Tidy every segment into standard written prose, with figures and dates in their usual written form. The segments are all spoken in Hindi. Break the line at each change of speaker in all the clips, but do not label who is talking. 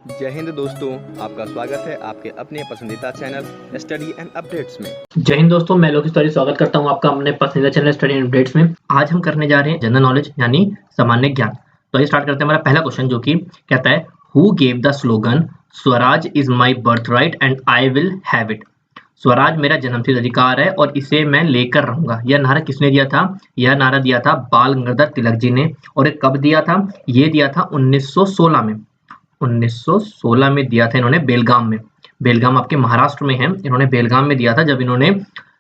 जय हिंद दोस्तों, आपका स्वागत है आपके अपने पसंदीदा चैनल स्टडी एंड अपडेट्स में।
जय हिंद दोस्तों, मैं लोकेश तिवारी स्वागत करता हूं आपका अपने पसंदीदा चैनल स्टडी एंड अपडेट्स में। आज हम करने जा रहे हैं जनरल नॉलेज यानी सामान्य ज्ञान। तो आइए स्टार्ट करते हैं। हमारा पहला क्वेश्चन जो कि कहता है who gave the slogan Swaraj is my birthright and I will have it. Swaraj मेरा जन्मसिद्ध अधिकार है और इसे मैं लेकर रहूंगा। यह नारा किसने दिया था? यह नारा दिया था बाल गंगाधर तिलक जी ने। और ये कब दिया था? ये दिया था 1916 में। 1916 में दिया था इन्होंने बेलगाम में। बेलगाम आपके महाराष्ट्र में है। इन्होंने बेलगाम में दिया था जब इन्होंने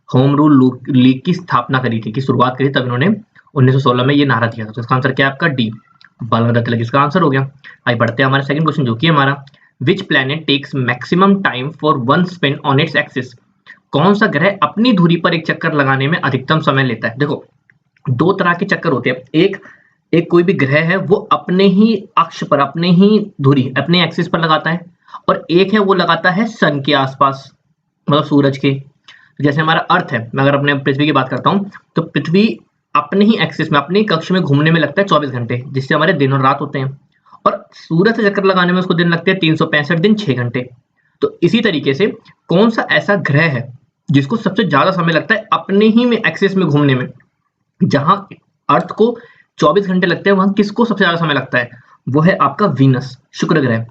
होम रूल लीग की स्थापना करी थी, की शुरुआत करी, तब इन्होंने 1916 में ये नारा दिया था। तो इसका आंसर क्या है आपका? डी, बाल गंगाधर तिलक इसका आंसर हो गया। आइए बढ़ते हैं हमारे सेकंड क्वेश्चन जो कि हमारा which planet takes maximum time for one spin on its axis. कौन सा ग्रह अपनी धुरी पर एक चक्कर लगाने में अधिकतम समय लेता है? देखो, दो तरह के चक्कर होते हैं। एक एक कोई भी ग्रह है वो अपने ही अक्ष पर, अपने ही धुरी, अपने एक्सिस पर लगाता है, और एक है वो लगाता है सन के आसपास, मतलब सूरज के। जैसे हमारा अर्थ है, मैं अगर अपने पृथ्वी की बात करता हूँ, तो पृथ्वी अपने ही एक्सिस में, अपने ही कक्ष में घूमने में लगता है 24 घंटे, जिससे हमारे दिन और रात होते हैं। और सूरज से चक्कर लगाने में उसको दिन लगते हैं 365 दिन 6 घंटे। तो इसी तरीके से कौन सा ऐसा ग्रह है जिसको सबसे ज्यादा समय लगता है अपने ही में एक्सिस में घूमने में? जहां अर्थ को 24 घंटे लगते हैं, वहां किसको सबसे ज्यादा समय लगता है? वो है आपका वीनस, शुक्र ग्रह।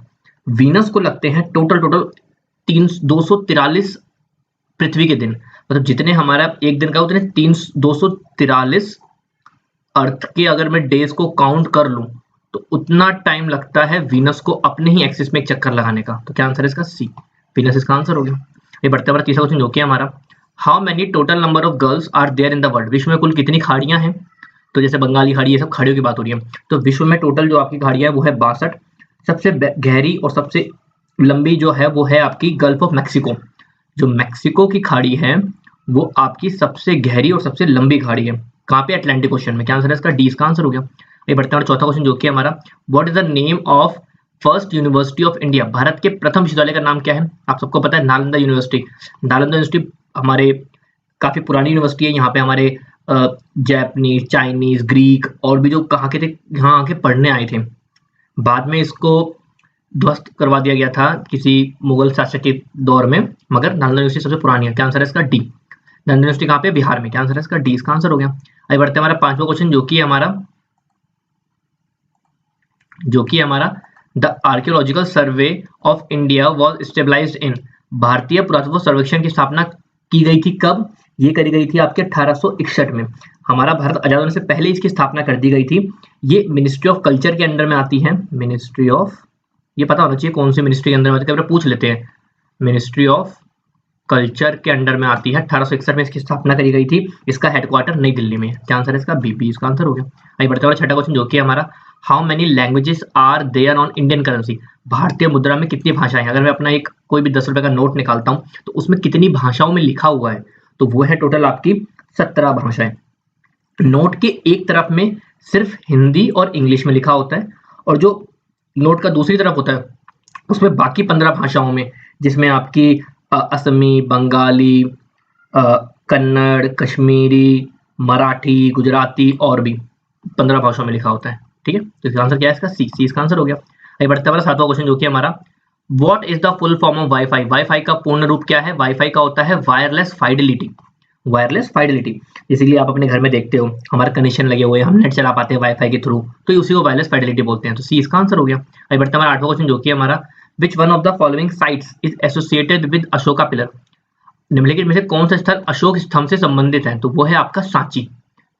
वीनस को लगते हैं टोटल 243 पृथ्वी के दिन। मतलब जितने हमारा एक दिन का उतने 243 अर्थ के अगर मैं डेज को काउंट कर लूं तो उतना टाइम लगता है वीनस को अपने ही एक्सिस में एक चक्कर लगाने का। तो क्या आंसर है इसका? सी, वीनस इसका आंसर हो गया। ये बढ़ते हमारा तीसरा क्वेश्चन जो कि हमारा how many total number of girls are there in the world. विश्व में कुल कितनी खाड़ियां हैं? तो जैसे बंगाली खाड़ी, ये सब खाड़ियों की बात हो रही है। तो विश्व में टोटल जो आपकी खाड़ियां है वो है 62। सबसे गहरी और सबसे लंबी जो है वो है आपकी गल्फ ऑफ मैक्सिको। जो मैक्सिको की खाड़ी है वो आपकी सबसे गहरी और सबसे लंबी खाड़ी है। कहाँ पे? अटलांटिक ओशन में। क्या आंसर है इसका? डी इसका आंसर हो गया। ये बढ़ते हैं चौथा क्वेश्चन जो कि हमारा what is the name of first university of India. Bharat के प्रथम विश्वविद्यालय का नाम क्या है? आप सबको पता है, नालंदा यूनिवर्सिटी। नालंदा यूनिवर्सिटी हमारे काफी पुरानी यूनिवर्सिटी है। यहाँ पे हमारे जापानीज, चाइनीज, ग्रीक और भी जो कहाँ के थे, यहाँ आके पढ़ने आए थे। बाद में इसको ध्वस्त करवा दिया गया था किसी मुगल शासक के दौर में, मगर नालंदा यूनिवर्सिटी सबसे पुरानी है। क्या आंसर है इसका? डी। नालंदा यूनिवर्सिटी कहाँ पे? बिहार में। क्या आंसर है इसका? डी इसका आंसर हो गया। आइए बढ़ते हैं हमारा पांचवा क्वेश्चन जो कि हमारा the archaeological survey of India was established in. भारतीय पुरातत्व सर्वेक्षण की स्थापना की गई थी कब? ये करी गई थी आपके 1861 में। हमारा भारत आजाद होने से पहले इसकी स्थापना कर दी गई थी। ये मिनिस्ट्री ऑफ कल्चर के अंडर में आती है। मिनिस्ट्री ऑफ, ये पता होना चाहिए कौन सी मिनिस्ट्री के अंदर में आती है, पूछ लेते हैं। मिनिस्ट्री ऑफ कल्चर के अंडर में आती है। 1861 में इसकी स्थापना करी गई थी। इसका हेडक्वार्टर नई दिल्ली में है। क्या आंसर है इसका? बीपी इसका आंसर हो गया। आइए बढ़ते हैं छठा क्वेश्चन जो कि हमारा how many languages are there on Indian currency. भारतीय मुद्रा में कितनी भाषाएं हैं? अगर मैं अपना एक कोई भी 10 रुपए का नोट निकालता हूं तो उसमें कितनी भाषाओं में लिखा हुआ है? तो वो है टोटल आपकी 17 भाषाएं। नोट के एक तरफ में सिर्फ हिंदी और इंग्लिश में लिखा होता है, और जो नोट का दूसरी तरफ होता है उसमें बाकी 15 भाषाओं में, जिसमें आपकी असमी, बंगाली, कन्नड़, कश्मीरी, मराठी, गुजराती और भी 15 भाषाओं में लिखा होता है। ठीक है, तो इसका आंसर क्या है इसका? सी, सी इसका आंसर हो गया। आइए बढ़ते हैं हमारा सातवां क्वेश्चन जो कि हमारा what is the full form of wifi. Wifi का पूर्ण रूप क्या है? वाईफाई का होता है वायरलेस फाइडेलिटी। वायरलेस फाइडेलिटी, इसीलिए आप अपने घर में देखते हो हमारे कनेक्शन लगे हुए हैं, हम नेट चला पाते हैं वाईफाई के थ्रू, तो उसी को वायरलेस फाइडेलिटी बोलते हैं। तो सी इसका आंसर हो गया। आइए बढ़ते हैं हमारा आठवां क्वेश्चन जो कि हमारा which one of the following sites is associated with Ashoka pillar. निम्नलिखित में से कौन सा स्थल अशोक स्तंभ से संबंधित है? तो वो है आपका सांची।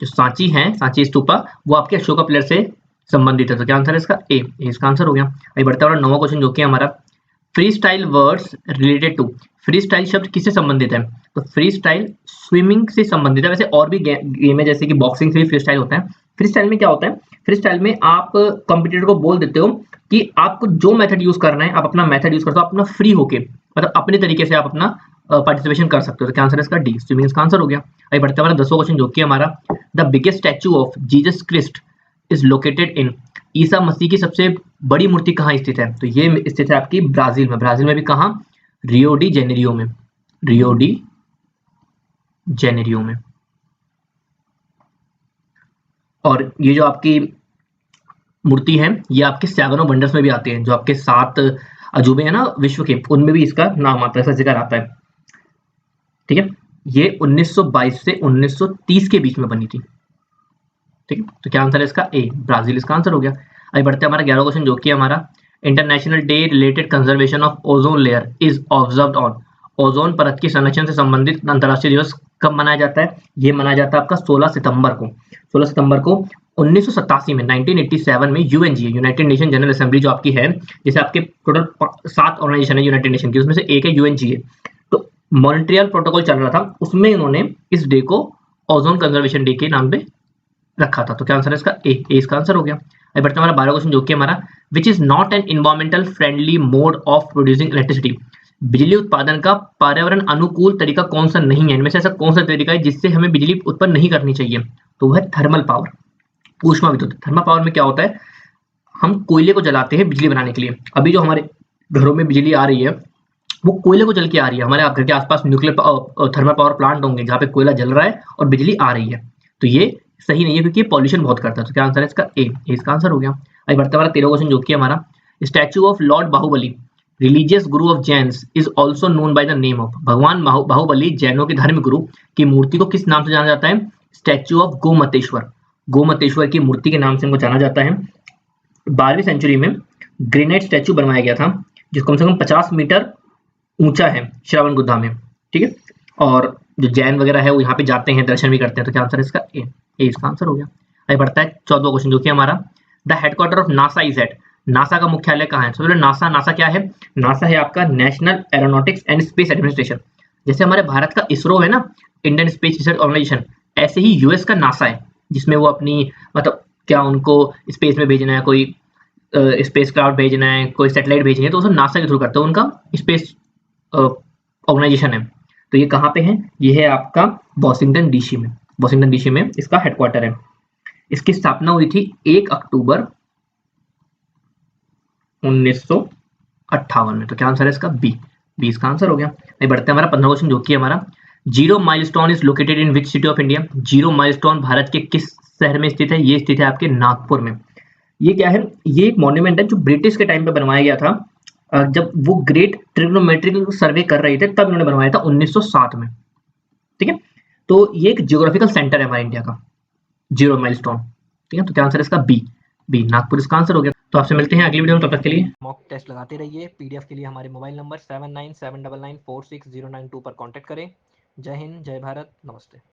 जो सांची है, सांची स्तूपा, वो आपके अशोका पिलर से संबंधित है। तो क्या आंसर है इसका? ए, इसका आंसर हो गया। आइए बढ़ते हैं नौवां क्वेश्चन जो कि हमारा free style words related to. Free style शब्द किससे संबंधित है? तो फ्री स्टाइल स्विमिंग से संबंधित है। वैसे और भी गेम है, जैसे कि बॉक्सिंग से भी फ्री स्टाइल होता है। फ्री स्टाइल में क्या होता है? फ्री स्टाइल में आप कंपटीटर को बोल देते हो कि आपको जो मेथड यूज करना है, आप अपना मेथड यूज करते हो, अपना फ्री होके, मतलब अपने तरीके से आप अपना पार्टिसिपेशन कर सकते हो। तो क्या आंसर है इसका? डी, स्विमिंग इसका आंसर हो गया। आइए बढ़ते हैं हमारा 10वां क्वेश्चन जो कि हमारा the biggest statue of Jesus Christ is located in. ईसा मसीह की सबसे बड़ी मूर्ति कहाँ स्थित है? तो ये स्थित है आपकी ब्राजील में। ब्राजील में भी कहाँ? रियो डी जेनेरियो में। रियो डी जेनेरियो में। और ये जो आपकी मूर्ति है ये आपके 7 वंडर्स में भी आती है, जो आपके 7 अजूबे है ना विश्व के, उनमें भी इसका नाम आता है, इसका जिक्र आता है। ठीक है, ये 1922 से 1930 के बीच में बनी थी। ठीक है, तो क्या आंसर है इसका? ए, ब्राजील इसका आंसर हो गया। अभी बढ़ते हैं हमारा 11वां क्वेश्चन जो कि हमारा international day related conservation of ozone layer is observed on. Ozone परत के संरक्षण से संबंधित अंतर्राष्ट्रीय दिवस कब मनाया जाता है? ये मनाया जाता है आपका 16 सितंबर को। 16 सितंबर को 1987 में 1987 में UNGA, United nation general assembly जो आपकी है, जैसे आपके टोटल 7 ऑर्गेनाइजेशन है यूनाइटेड नेशन की, उसमें से एक है यूएनजीए। तो मॉन्ट्रियल प्रोटोकॉल चल रहा था, उसमें इन्होंने इस डे को ओजोन कंजर्वेशन डे के नाम पे रखा था। तो क्या आंसर है इसका? ए, इसका आंसर हो गया। अभी बढ़ते हैं हमारा 12वां क्वेश्चन जो कि हमारा which is not an environmental friendly mode of producing electricity. बिजली उत्पादन का पर्यावरण अनुकूल तरीका कौन सा नहीं है? इनमें से ऐसा कौन सा तरीका है जिससे हमें बिजली उत्पन्न नहीं करनी चाहिए? तो वह है थर्मल पावर, ऊष्मा विद्युत। थर्मल पावर में क्या होता है, हम कोयले को जलाते हैं बिजली बनाने के लिए। अभी जो हमारे घरों में बिजली आ रही है वो कोयले को जल के आ रही है। हमारे घर के आसपास न्यूक्लियर थर्मल पावर प्लांट होंगे जहाँ पे कोयला जल रहा है और बिजली आ रही है, तो ये सही नहीं है क्योंकि ये पॉल्यूशन बहुत करता है। तो क्या आंसर है इसका? ए, इसका आंसर हो गया। अभी बढ़ते हमारा 13वां क्वेश्चन जो कि हमारा statue of lord Bahubali, religious guru of Jains, is also known by the name of. भगवान बाहुबली जैनों के धर्म गुरु की मूर्ति को किस नाम से जाना जाता है? Statue of Gomateshwara. गोमतेश्वर की मूर्ति के नाम से इनको जाना जाता है। 12वीं सेंचुरी में ग्रेनाइट स्टैच्यू बनवाया गया था जो कम से कम 50 मीटर ऊंचा है श्रवणगुद्दा में। ठीक है, और जो जैन वगैरह है वो यहाँ पे जाते हैं, दर्शन भी करते हैं। तो क्या आंसर है इसका? ए, इसका आंसर हो गया। आगे बढ़ता है 14वां क्वेश्चन जो कि हमारा the headquarter of NASA is at. NASA का मुख्यालय कहाँ है? सबसे नासा, नासा क्या है? नासा है आपका national aeronautics and space administration. जैसे हमारे भारत का इसरो है ना, इंडियन स्पेस रिसर्च ऑर्गेनाइजेशन, ऐसे ही यूएस का नासा है जिसमें वो अपनी मतलब क्या उनको स्पेस में भेजना है, कोई स्पेस क्राफ्ट भेजना है, कोई सैटेलाइट भेजनी है, तो वो सब नासा के थ्रू करते हैं, उनका स्पेस ऑर्गेनाइजेशन है। तो ये कहाँ पे है? ये है आपका वॉशिंगटन डीसी में। वॉशिंगटन डीसी में इसका हेडक्वार्टर है। इसकी स्थापना हुई थी 1 अक्टूबर 1958 में। तो क्या आंसर है इसका? बी, इसका आंसर हो गया। नहीं बढ़ते हैं हमारा 15वां क्वेश्चन जो कि हमारा zero milestone is located in which city of India. Zero milestone Bharat के किस शहर में स्थित है? ये स्थित है आपके नागपुर में। ये क्या है? ये एक मॉन्यूमेंट है जो ब्रिटिश के टाइम पे बनवाया गया था, जब वो ग्रेट ट्रिग्नोमेट्रिक सर्वे कर रहे थे तब उन्होंने बनवाया था 1907 में। ठीक है, तो ये एक जियोग्राफिकल सेंटर है हमारे इंडिया का, जीरो माइलस्टोन। ठीक है, तो क्या आंसर है इसका? बी, नागपुर इसका आंसर हो गया। तो आपसे मिलते हैं अगली वीडियो में, तब तक के लिए मॉक टेस्ट लगाते रहिए। पीडीएफ के लिए हमारे मोबाइल नंबर 7979994609 पर कॉन्टैक्ट करें। जय हिंद, जय भारत, नमस्ते।